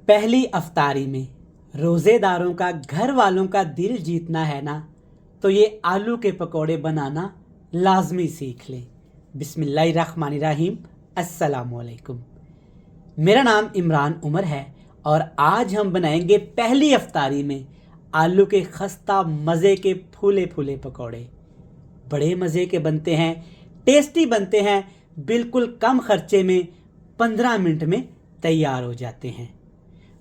पहली अफ्तारी में रोज़ेदारों का घर वालों का दिल जीतना है ना, तो ये आलू के पकौड़े बनाना लाजमी सीख लें। बिस्मिल्लाहिर्रहमानिर्रहीम। अस्सलामुअलैकुम। मेरा नाम इमरान उमर है और आज हम बनाएंगे पहली अफ्तारी में आलू के खस्ता मज़े के फूले फूले पकौड़े। बड़े मज़े के बनते हैं, टेस्टी बनते हैं, बिल्कुल कम खर्चे में 15 मिनट में तैयार हो जाते हैं।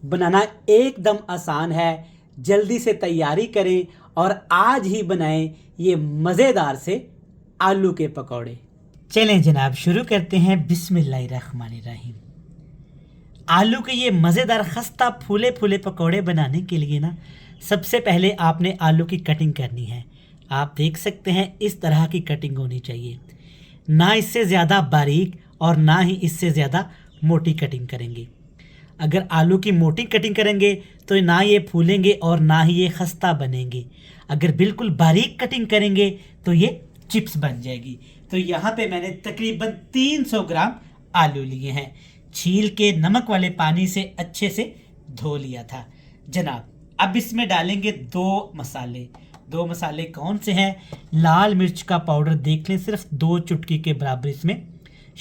बनाना एकदम आसान है, जल्दी से तैयारी करें और आज ही बनाएं ये मज़ेदार से आलू के पकौड़े। चलें जनाब, शुरू करते हैं। बिस्मिल्लाहिर्रहमानिर्रहीम। आलू के ये मज़ेदार खस्ता फूले फूले पकौड़े बनाने के लिए ना, सबसे पहले आपने आलू की कटिंग करनी है। आप देख सकते हैं इस तरह की कटिंग होनी चाहिए, ना इससे ज़्यादा बारीक और ना ही इससे ज़्यादा मोटी कटिंग करेंगे। अगर आलू की मोटी कटिंग करेंगे तो ना ये फूलेंगे और ना ही ये खस्ता बनेंगे। अगर बिल्कुल बारीक कटिंग करेंगे तो ये चिप्स बन जाएगी। तो यहाँ पे मैंने तकरीबन 300 ग्राम आलू लिए हैं, छील के नमक वाले पानी से अच्छे से धो लिया था जनाब। अब इसमें डालेंगे दो मसाले कौन से हैं? लाल मिर्च का पाउडर देख लें, सिर्फ 2 चुटकी के बराबर इसमें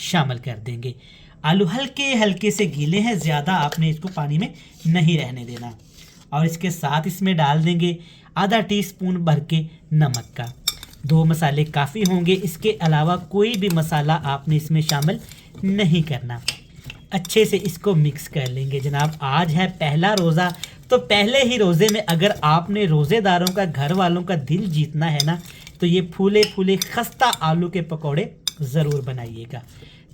शामिल कर देंगे। आलू हल्के हल्के से गीले हैं, ज़्यादा आपने इसको पानी में नहीं रहने देना। और इसके साथ इसमें डाल देंगे आधा टीस्पून भर के नमक का। 2 मसाले काफ़ी होंगे, इसके अलावा कोई भी मसाला आपने इसमें शामिल नहीं करना। अच्छे से इसको मिक्स कर लेंगे जनाब। आज है पहला रोज़ा, तो पहले ही रोज़े में अगर आपने रोज़ेदारों का, घर वालों का दिल जीतना है ना, तो ये फूले फूले खस्ता आलू के पकौड़े ज़रूर बनाइएगा।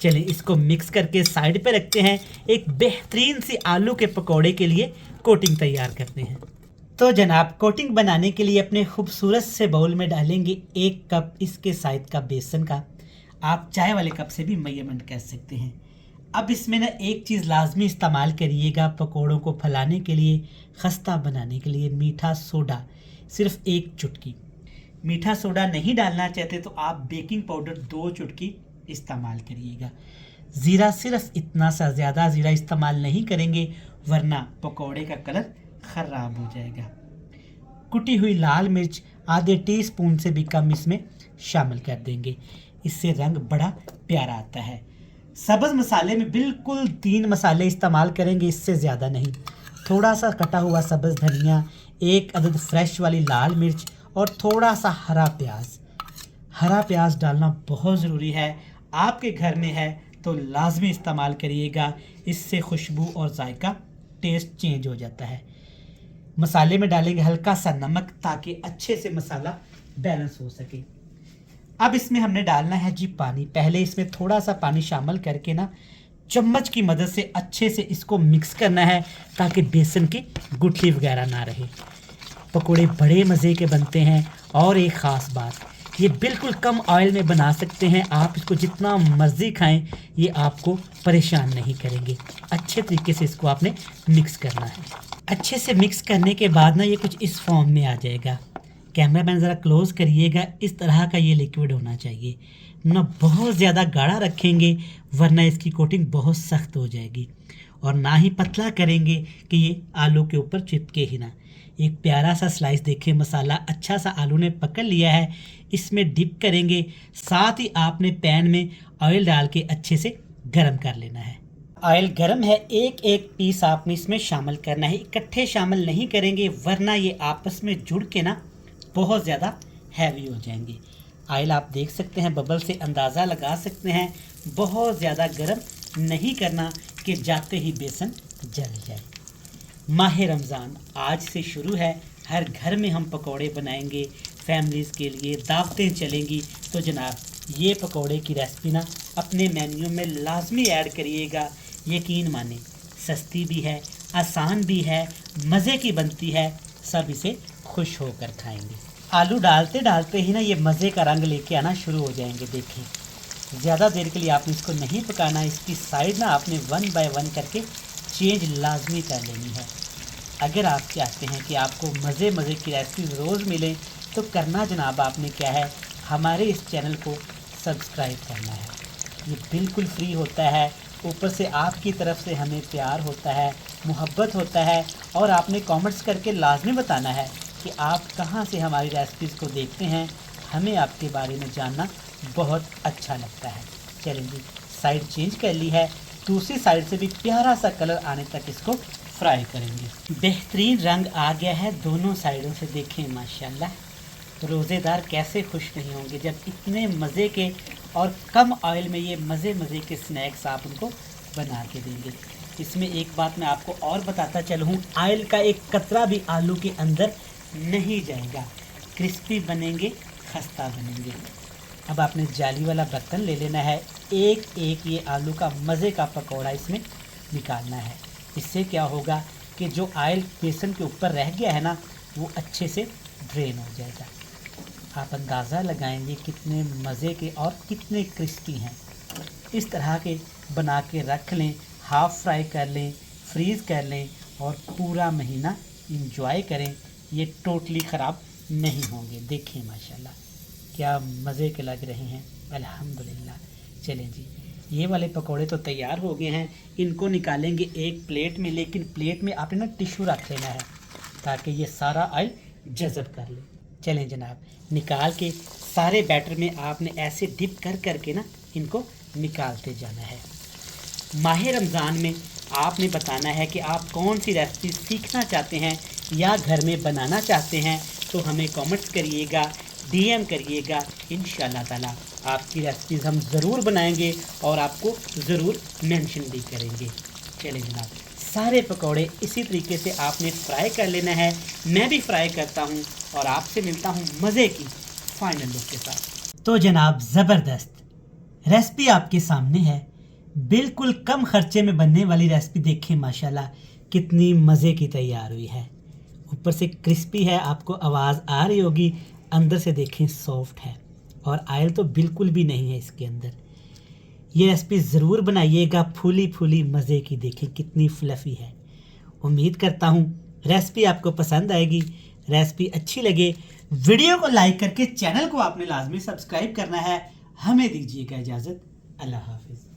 चलिए इसको मिक्स करके साइड पे रखते हैं। एक बेहतरीन सी आलू के पकौड़े के लिए कोटिंग तैयार करते हैं। तो जनाब, कोटिंग बनाने के लिए अपने खूबसूरत से बाउल में डालेंगे 1 कप इसके साइज का बेसन का। आप चाय वाले कप से भी मेजरमेंट कर सकते हैं। अब इसमें ना एक चीज़ लाजमी इस्तेमाल करिएगा पकौड़ों को फैलाने के लिए, खस्ता बनाने के लिए, मीठा सोडा। सिर्फ 1 चुटकी। मीठा सोडा नहीं डालना चाहते तो आप बेकिंग पाउडर 2 चुटकी इस्तेमाल करिएगा। ज़ीरा सिर्फ इतना सा, ज़्यादा ज़ीरा इस्तेमाल नहीं करेंगे वरना पकौड़े का कलर ख़राब हो जाएगा। कुटी हुई लाल मिर्च आधे टीस्पून से भी कम इसमें शामिल कर देंगे, इससे रंग बड़ा प्यारा आता है। सब्ज़ मसाले में बिल्कुल 3 मसाले इस्तेमाल करेंगे, इससे ज़्यादा नहीं। थोड़ा सा कटा हुआ सब्ज़ धनिया, 1 अदद फ्रेश वाली लाल मिर्च और थोड़ा सा हरा प्याज। हरा प्याज डालना बहुत ज़रूरी है, आपके घर में है तो लाजमी इस्तेमाल करिएगा, इससे खुशबू और जायका टेस्ट चेंज हो जाता है। मसाले में डालेंगे हल्का सा नमक ताकि अच्छे से मसाला बैलेंस हो सके। अब इसमें हमने डालना है जी पानी। पहले इसमें थोड़ा सा पानी शामिल करके ना चम्मच की मदद से अच्छे से इसको मिक्स करना है ताकि बेसन की गुठली वगैरह ना रहे। पकोड़े बड़े मज़े के बनते हैं। और एक ख़ास बात, ये बिल्कुल कम ऑयल में बना सकते हैं आप। इसको जितना मर्ज़ी खाएं, ये आपको परेशान नहीं करेंगे। अच्छे तरीके से इसको आपने मिक्स करना है। अच्छे से मिक्स करने के बाद ना ये कुछ इस फॉर्म में आ जाएगा। कैमरा मैन ज़रा क्लोज़ करिएगा, इस तरह का ये लिक्विड होना चाहिए ना। बहुत ज़्यादा गाढ़ा रखेंगे वरना इसकी कोटिंग बहुत सख्त हो जाएगी, और ना ही पतला करेंगे कि ये आलू के ऊपर चिपके ही ना। एक प्यारा सा स्लाइस देखिए, मसाला अच्छा सा आलू ने पकड़ लिया है, इसमें डिप करेंगे। साथ ही आपने पैन में ऑयल डाल के अच्छे से गर्म कर लेना है। ऑयल गर्म है, एक एक पीस आपने इसमें शामिल करना है, इकट्ठे शामिल नहीं करेंगे वरना ये आपस में जुड़ के ना बहुत ज़्यादा हैवी हो जाएंगे। ऑयल आप देख सकते हैं, बबल से अंदाज़ा लगा सकते हैं। बहुत ज़्यादा गर्म नहीं करना कि जाते ही बेसन जल जाए। माह रमज़ान आज से शुरू है, हर घर में हम पकौड़े बनाएंगे, फैमिलीज़ के लिए दावतें चलेंगी। तो जनाब, ये पकौड़े की रेसिपी ना अपने मेन्यू में लाजमी ऐड करिएगा। यकीन माने सस्ती भी है, आसान भी है, मज़े की बनती है, सब इसे खुश होकर खाएंगे। आलू डालते डालते ही ना ये मज़े का रंग लेके आना शुरू हो जाएंगे। देखिए, ज़्यादा देर के लिए आपने इसको नहीं पकाना, इसकी साइड ना आपने 1 बाय 1 करके चेंज लाजमी कर लेनी है। अगर आप चाहते हैं कि आपको मज़े मज़े की रेसिपी रोज़ मिले तो करना जनाब आपने क्या है, हमारे इस चैनल को सब्सक्राइब करना है। ये बिल्कुल फ्री होता है, ऊपर से आपकी तरफ से हमें प्यार होता है। मोहब्बत होता है। और आपने कमेंट्स करके लाजमी बताना है कि आप कहाँ से हमारी रेसिपीज़ को देखते हैं। हमें आपके बारे में जानना बहुत अच्छा लगता है। चलें जी, साइड चेंज कर ली है, दूसरी साइड से भी प्यारा सा कलर आने तक इसको फ्राई करेंगे। बेहतरीन रंग आ गया है दोनों साइडों से, देखें माशाल्लाह। रोज़ेदार कैसे खुश नहीं होंगे जब इतने मज़े के और कम ऑयल में ये मज़े के स्नैक्स आप उनको बना के देंगे। इसमें एक बात मैं आपको और बताता चलूँ, ऑयल का एक कतरा भी आलू के अंदर नहीं जाएगा। क्रिस्पी बनेंगे, खस्ता बनेंगे। अब आपने जाली वाला बर्तन ले लेना है, एक एक ये आलू का मज़े का पकौड़ा इसमें निकालना है। इससे क्या होगा कि जो ऑयल बेसन के ऊपर रह गया है ना, वो अच्छे से ड्रेन हो जाएगा। आप अंदाज़ा लगाएंगे कितने मज़े के और कितने क्रिस्पी हैं। इस तरह के बना के रख लें, हाफ़ फ्राई कर लें, फ्रीज़ कर लें और पूरा महीना इंजॉय करें। ये टोटली ख़राब नहीं होंगे। देखें माशाल्लाह क्या मज़े के लग रहे हैं, अल्हम्दुलिल्लाह। चलें जी, ये वाले पकोड़े तो तैयार हो गए हैं। इनको निकालेंगे एक प्लेट में, लेकिन प्लेट में आपने ना टिश्यू रख लेना है ताकि ये सारा ऑयल जज़ब कर ले। चलें जनाब, निकाल के सारे बैटर में आपने ऐसे डिप कर करके ना इनको निकालते जाना है। माह रमज़ान में आपने बताना है कि आप कौन सी रेसिपी सीखना चाहते हैं या घर में बनाना चाहते हैं, तो हमें कमेंट्स करिएगा, DM करिएगा। इंशाअल्लाह ताला आपकी रेसिपीज़ हम ज़रूर बनाएंगे और आपको ज़रूर मेंशन भी करेंगे। चलें जनाब, सारे पकौड़े इसी तरीके से आपने फ्राई कर लेना है। मैं भी फ्राई करता हूँ और आपसे मिलता हूँ मज़े की फाइनल लुक के साथ। तो जनाब, ज़बरदस्त रेसिपी आपके सामने है, बिल्कुल कम खर्चे में बनने वाली रेसिपी। देखें माशाल्लाह कितनी मज़े की तैयार हुई है। ऊपर से क्रिस्पी है, आपको आवाज़ आ रही होगी। अंदर से देखें सॉफ्ट है और ऑयल तो बिल्कुल भी नहीं है इसके अंदर। ये रेसिपी ज़रूर बनाइएगा, फूली फूली मज़े की। देखें कितनी फ्लफ़ी है। उम्मीद करता हूँ रेसिपी आपको पसंद आएगी। रेसिपी अच्छी लगे वीडियो को लाइक करके चैनल को आपने लाजमी सब्सक्राइब करना है। हमें दीजिएगा इजाज़त। अल्लाह हाफ़िज़।